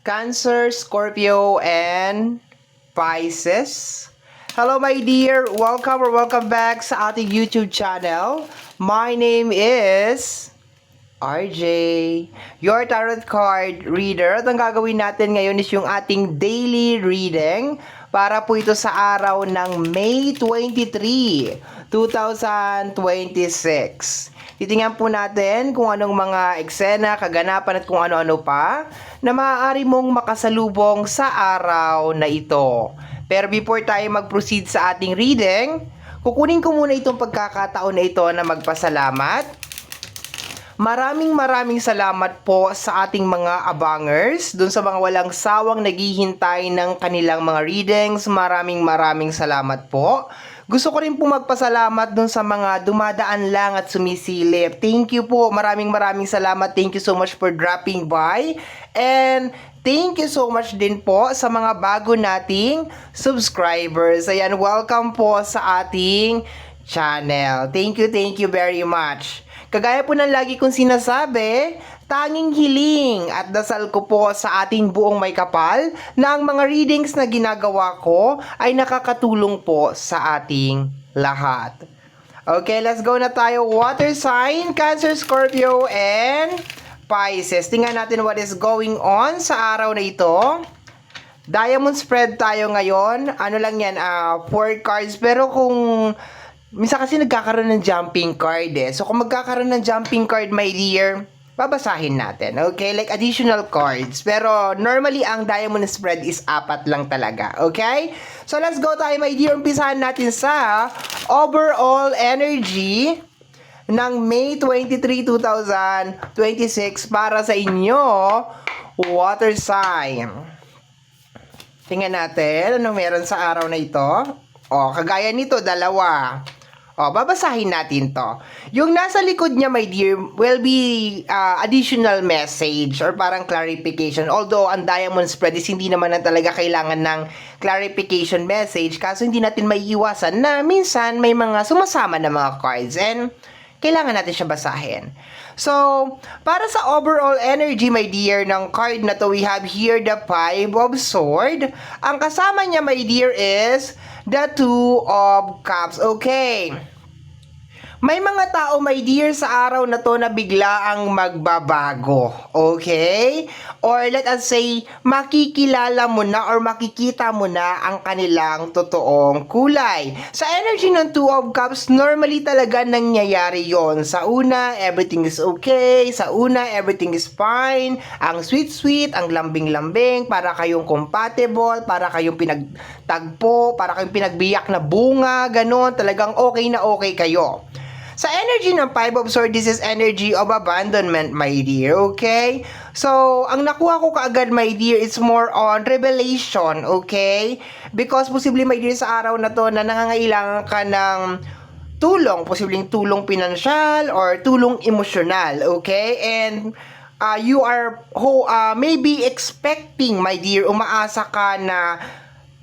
Cancer, Scorpio, and Pisces. Hello my dear! Welcome or welcome back sa ating YouTube channel. My name is RJ, your tarot card reader. At ang gagawin natin ngayon is yung ating daily reading para po ito sa araw ng May 23, 2026. Titingnan po natin kung anong mga eksena, kaganapan at kung ano-ano pa na maaari mong makasalubong sa araw na ito. Pero before tayo mag-proceed sa ating reading, kukunin ko muna itong pagkakataon na ito na magpasalamat. Maraming salamat po sa ating mga abangers, dun sa mga walang sawang naghihintay ng kanilang mga readings. Maraming salamat po. Gusto ko rin po magpasalamat dun sa mga dumadaan lang at sumisilip. Thank you po. Maraming salamat. Thank you so much for dropping by. And thank you so much din po sa mga bago nating subscribers. Ayan, welcome po sa ating channel. Thank you very much. Kagaya po ng lagi kong sinasabi, tanging hiling at dasal ko po sa ating buong may kapal na ang mga readings na ginagawa ko ay nakakatulong po sa ating lahat. Okay, let's go na tayo. Water sign, Cancer, Scorpio, and Pisces. Tingnan natin what is going on sa araw na ito. Diamond spread tayo ngayon. Ano lang yan, 4 cards. Pero kung minsan kasi nagkakaroon ng jumping card eh. So kung magkakaroon ng jumping card, my dear, babasahin natin. Okay? Like additional cards. Pero normally ang diamond spread is 4 lang talaga. Okay? So let's go tayo, my dear. Umpisahan natin sa overall energy ng May 23, 2026 para sa inyo, water sign. Tingnan natin ano meron sa araw na ito. O, kagaya nito, dalawa. O, babasahin natin to. Yung nasa likod niya, my dear, will be additional message or parang clarification. Although, ang diamond spread is hindi naman na talaga kailangan ng clarification message. Kaso hindi natin maiiwasan na minsan may mga sumasama na mga cards. And kailangan natin siya basahin. So, para sa overall energy, my dear, ng card na to, we have here the 5 of Swords. Ang kasama niya, my dear, is the 2 of Cups. Okay. May mga tao, my dear, sa araw na to na bigla ang magbabago. Okay? Or let us say, makikilala mo na or makikita mo na ang kanilang totoong kulay. Sa energy ng 2 of Cups, normally talaga nangyayari yon. Sa una, everything is okay. Sa una, everything is fine. Ang sweet, ang lambing-lambing, para kayong compatible, para kayong pinagtagpo, para kayong pinagbiyak na bunga, ganon. Talagang okay na okay kayo. Sa energy ng 5 of Swords, this is energy of abandonment, my dear, okay? So, ang nakuha ko kaagad, my dear, it's more on revelation, okay? Because posibleng, my dear, sa araw na to na nangangailangan ka ng tulong, posibleng tulong pinansyal or tulong emosyonal, okay? And you are maybe expecting, my dear, umaasa ka na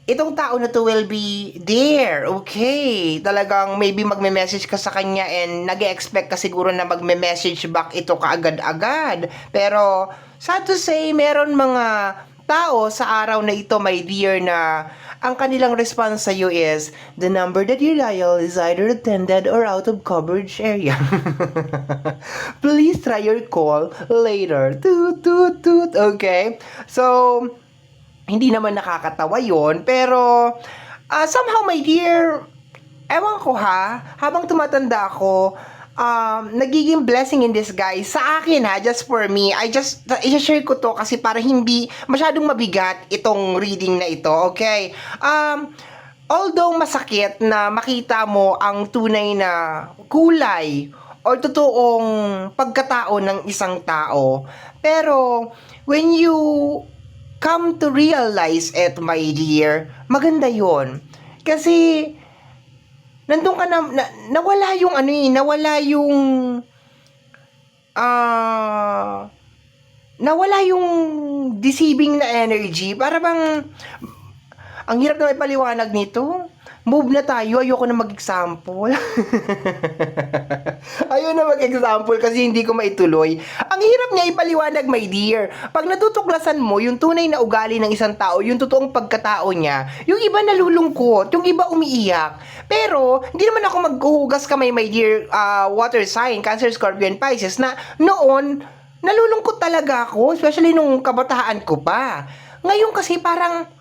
itong tao na to will be there, okay? Talagang maybe magme-message ka sa kanya and nag-expect ka siguro na magme-message back ito kaagad-agad. Pero, sad to say, meron mga tao sa araw na ito, my dear, na ang kanilang response sa iyo is, the number that you dial is either attended or out of coverage area. Please try your call later. Toot, toot, toot. Okay? So, hindi naman nakakatawa yon, pero somehow, my dear, ewan ko ha, habang tumatanda ako, nagiging blessing in disguise sa akin ha, just for me. I-share ko to kasi para hindi masyadong mabigat itong reading na ito, okay? Although masakit na makita mo ang tunay na kulay o totoong pagkatao ng isang tao, pero when you come to realize it, my dear, maganda yon. Kasi, nandun ka na, nawala yung nawala yung deceiving na energy. Para bang, ang hirap na ipaliwanag nito. Move na tayo. Ayoko na mag-example. Ayoko na mag-example kasi hindi ko maituloy. Ang hirap niya ipaliwanag, my dear. Pag natutuklasan mo yung tunay na ugali ng isang tao, yung totoong pagkatao niya, yung iba nalulungkot, yung iba umiiyak. Pero, hindi naman ako maghuhugas kamay, my dear, water sign, Cancer, Scorpio, and Pisces, na noon, nalulungkot talaga ako, especially nung kabataan ko pa. Ngayon kasi parang,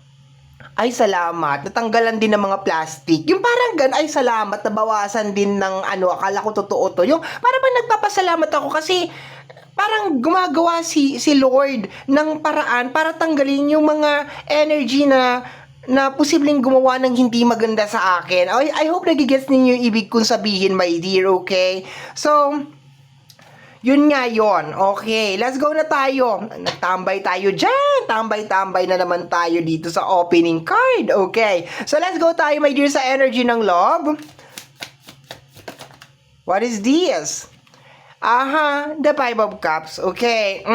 ay salamat, natanggalan din ng mga plastic. Yung parang ay salamat, nabawasan din ng akala ko totoo to. Yung parang bang nagpapasalamat ako kasi parang gumagawa si Lord ng paraan para tanggalin yung mga energy na posibleng gumawa ng hindi maganda sa akin. I hope nagigets ninyo yung ibig kong sabihin, my dear, okay? So, yun nga yun. Okay, let's go na tayo. Nagtambay tayo dyan. Tambay-tambay na naman tayo dito sa opening card. Okay, so let's go tayo, my dear, sa energy ng love. What is this? Aha, the Five of Cups. Okay,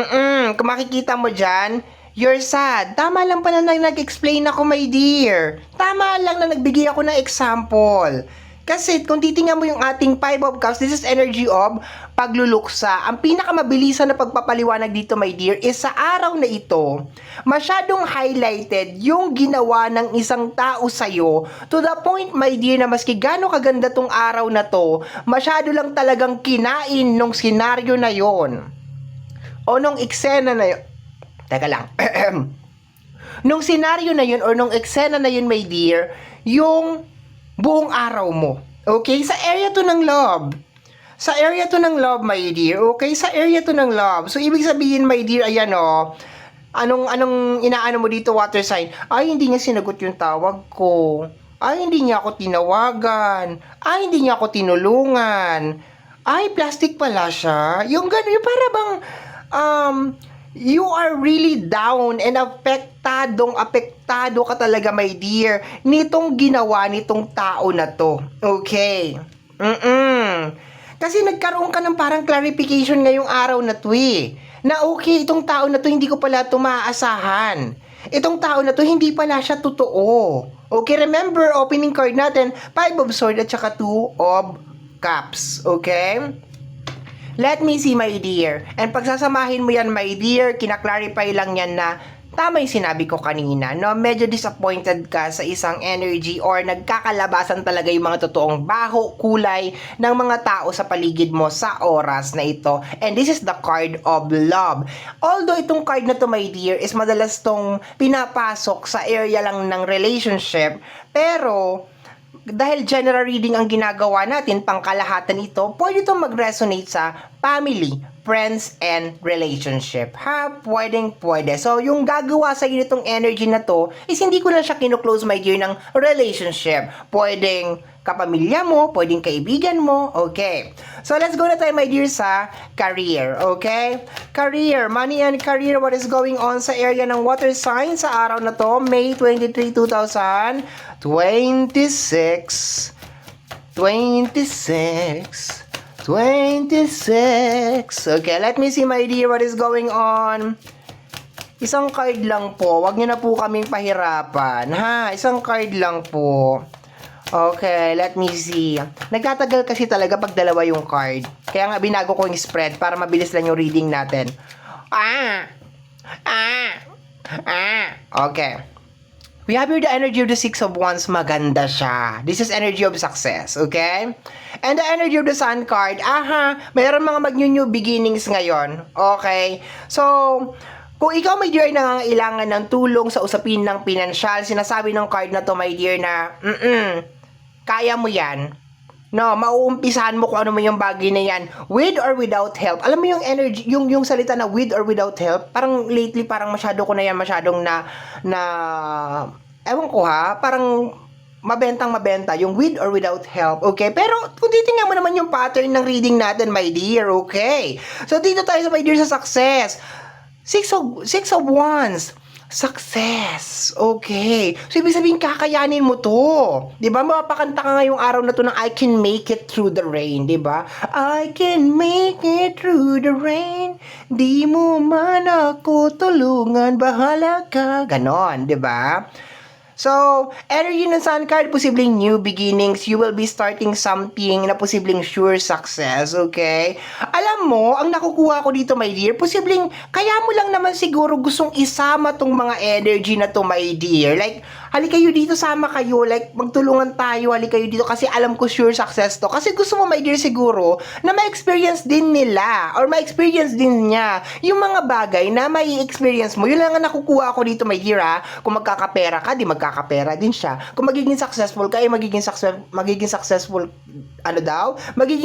kung makikita mo dyan, you're sad. Tama lang pala na nag-explain ako, my dear. Tama lang na nagbigay ako ng example. Kasi kung titingnan mo yung ating Five of Cups, this is energy of pagluluksa. Ang pinakamabilisan na pagpapaliwanag dito, my dear, is sa araw na ito, masyadong highlighted yung ginawa ng isang tao sa'yo to the point, my dear, na maski gaano kaganda tong araw na to, masyado lang talagang kinain nung senaryo na yon o nung eksena na yon. Teka lang. Nung senaryo na yun or nung eksena na yun, my dear, yung buong araw mo. Okay? Sa area to ng love. Sa area to ng love, my dear. Okay? Sa area to ng love. So, ibig sabihin, my dear, ayan o. Anong inaano mo dito, water sign? Ay, hindi niya sinagot yung tawag ko. Ay, hindi niya ako tinawagan. Ay, hindi niya ako tinulungan. Ay, plastic pala siya. Yung gano'n, yung para bang, you are really down and apektado ka talaga, my dear, nitong ginawa nitong tao na to. Okay. Kasi nagkaroon ka ng parang clarification ngayong araw na to na okay, itong tao na to hindi ko pala ito maaasahan. Itong tao na to hindi pala siya totoo. Okay, remember, opening card natin, Five of Swords at saka Two of Cups. Okay? Let me see, my dear. And pagsasamahin mo yan, my dear, kinaklarify lang yan na tama yung sinabi ko kanina, no? Medyo disappointed ka sa isang energy or nagkakalabasan talaga yung mga totoong baho, kulay ng mga tao sa paligid mo sa oras na ito. And this is the card of love. Although itong card na to, my dear, is madalas tong pinapasok sa area lang ng relationship, pero dahil general reading ang ginagawa natin, pangkalahatan ito, pwede itong mag-resonate sa family, friends, and relationship. Pwede. So, yung gagawa sa inyo itong energy na to, is hindi ko lang siya kinuklose, my dear, ng relationship. Pwedeng kapamilya mo, pwedeng kaibigan mo, okay. So, let's go na tayo, my dear, sa career, okay? Career, money and career, what is going on sa area ng water sign sa araw na to, May 23, 2026. 26. Okay, let me see, my dear, what is going on. Isang card lang po. Wag niyo na po kaming pahirapan, ha? Isang card lang po. Okay, let me see. Nagtatagal kasi talaga pag dalawa yung card. Kaya nga binago ko yung spread para mabilis lang yung reading natin. Okay. We have here the energy of the Six of Wands. Maganda siya. This is energy of success, okay? And the energy of the Sun card. Mayroon mga mag-new beginnings ngayon. Okay? So, kung ikaw, my dear, ay nangangailangan ng tulong sa usapin ng pinansyal, sinasabi ng card na to, my dear, na kaya mo yan. No, mauumpisahan mo kung ano mo yung bagay na yan, with or without help. Alam mo yung energy, yung salita na with or without help, parang lately, parang masyadong ewan ko ha, parang mabenta, yung with or without help, okay? Pero kung titingnan mo naman yung pattern ng reading natin, my dear, okay? So, dito tayo sa, my dear, sa success. Six of Wands. Success. Okay. So, ibig sabihin, kakayanin mo to. Diba? Mapapakanta ka ngayong araw na to ng I can make it through the rain. Diba? I can make it through the rain. Di mo man ako tulungan. Bahala ka. Ganon. Diba? So, energy ng Sun card, posibleng new beginnings. You will be starting something na posibleng sure success, okay? Alam mo, ang nakukuha ko dito, my dear, posibleng kaya mo lang naman siguro gustong isama tong mga energy na to, my dear. Like, hali kayo dito, sama kayo. Like, magtulungan tayo, hali kayo dito kasi alam ko sure success to. Kasi gusto mo, my dear, siguro na ma-experience din nila or ma-experience din niya yung mga bagay na may experience mo. Yun lang ang nakukuha ko dito, my dear, ha? Kung magkakapera ka, di magkakapera din siya. Kung magiging successful ka, magiging successful, magiging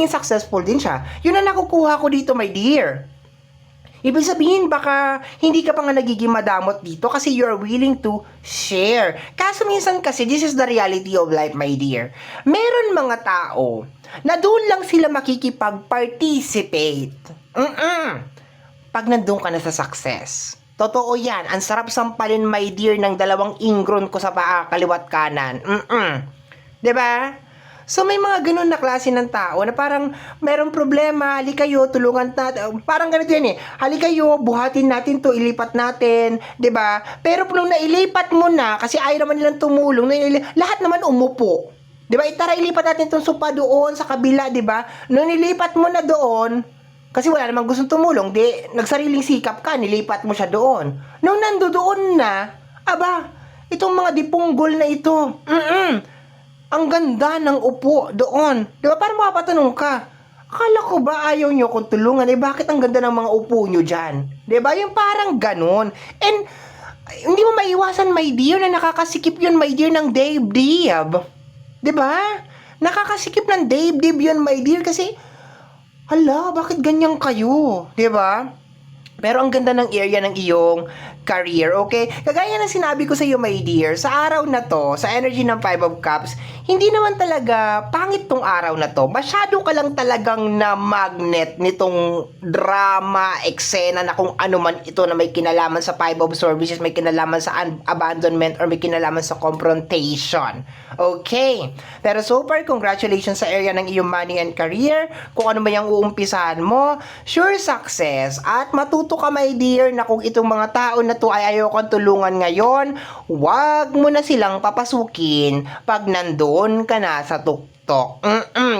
successful din siya. Yun ang nakukuha ko dito, my dear. Ibig sabihin, baka hindi ka pa nga nagiging madamot dito kasi you're willing to share. Kaso minsan kasi, this is the reality of life, my dear. Meron mga tao na doon lang sila makikipag-participate. Pag nandun ka na sa success. Totoo yan. Ang sarap sampalin, my dear, ng dalawang ingron ko sa paa, kaliwat kanan. Diba? So, may mga ganun na klase ng tao na parang merong problema, hali kayo, tulungan natin. Parang ganito yan eh. Hali kayo, buhatin natin to, ilipat natin. 'Di ba? Pero nung nailipat mo na, kasi ayaw naman nilang tumulong, lahat naman umupo. 'Di ba? Itara, ilipat natin tong sopa doon sa kabila, 'di ba? Nung nilipat mo na doon, kasi wala namang gustong tumulong, di, nagsariling sikap ka, nilipat mo siya doon. Nung nandoon na, aba, itong mga dipunggol na ito, ang ganda ng upo doon. Di ba? Parang mapapatanong ka, akala ko ba ayaw nyo kung tulungan? Bakit ang ganda ng mga upo nyo dyan? Di ba? Yung parang ganun. And, hindi mo maiwasan, my dear, na nakakasikip yun, my dear, ng dibdib. Di ba? Nakakasikip ng dibdib yun, my dear, kasi, hala, bakit ganyan kayo? Di ba? Pero ang ganda ng area ng iyong career, okay? Kagaya ng sinabi ko sa iyo, my dear, sa araw na to, sa energy ng Five of Cups, hindi naman talaga pangit tong araw na to. Masyado ka lang talagang na magnet nitong drama, eksena na kung ano man ito na may kinalaman sa Five of Swords, may kinalaman sa abandonment, or may kinalaman sa confrontation. Okay? Pero so far, congratulations sa area ng iyong money and career. Kung ano ba yung uumpisahan mo, sure success. At matuto ka, my dear, na kung itong mga tao na to ay ayaw kang tulungan ngayon, wag mo na silang papasukin pag nandoon ka na sa tuktok.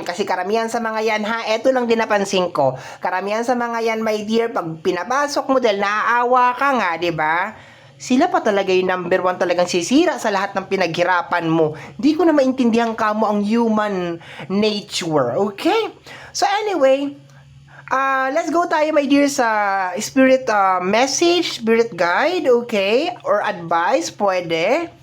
Kasi karamihan sa mga yan, ha, eto lang din napansin ko. Karamihan sa mga yan, my dear, pag pinapasok mo dahil naaawa ka nga, di ba? Sila pa talaga yung number one talagang sisira sa lahat ng pinaghirapan mo. Di ko na maintindihan ka mo ang human nature, okay? So anyway, let's go tayo, my dear, sa spirit message, spirit guide, okay? Or advice, pwede.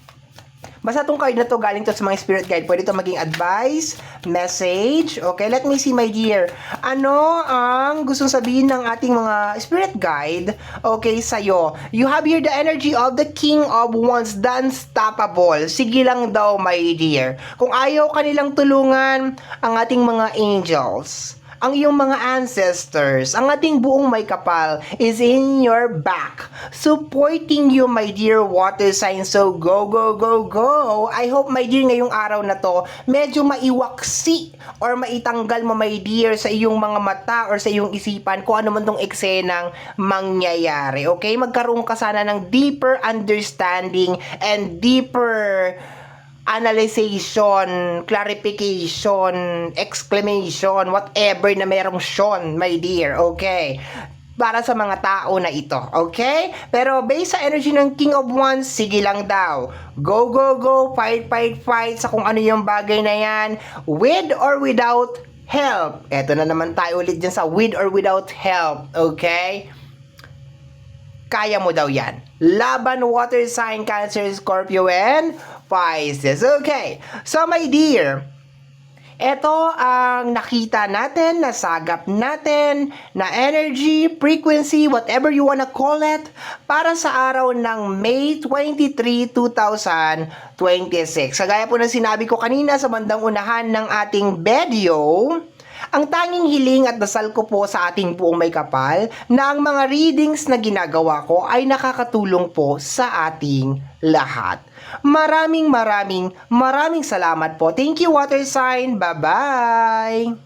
Basta itong card na to galing to sa mga spirit guide. Pwede to maging advice, message, okay? Let me see, my dear. Ano ang gustong sabihin ng ating mga spirit guide, okay, sa'yo? You have here the energy of the King of Wands, the unstoppable. Sige lang daw, my dear. Kung ayaw kanilang tulungan ang ating mga angels, ang iyong mga ancestors, ang ating buong may kapal is in your back, supporting you, my dear water sign. So go, go, go, go. I hope, my dear, ngayong araw na to, medyo maiwaksi or maitanggal mo, my dear, sa iyong mga mata or sa iyong isipan kung ano man tong eksenang mangyayari. Okay? Magkaroon ka sana ng deeper understanding and deeper analyzation, clarification, exclamation, whatever na merong Sean, my dear, okay? Para sa mga tao na ito, okay? Pero based sa energy ng King of Wands, sige lang daw. Go, go, go, fight, fight, fight sa kung ano yung bagay na yan, with or without help. Eto na naman tayo ulit dyan sa with or without help, okay? Kaya mo daw yan. Laban, water sign, Cancer, Scorpio, and Pisces. Okay. So, my dear, ito ang nakita natin, nasagap natin, na energy, frequency, whatever you wanna call it, para sa araw ng May 23, 2026. Kagaya po ng sinabi ko kanina sa bandang unahan ng ating video, ang tanging hiling at dasal ko po sa ating buong may kapal na ang mga readings na ginagawa ko ay nakakatulong po sa ating lahat. Maraming salamat po. Thank you, water sign. Bye-bye!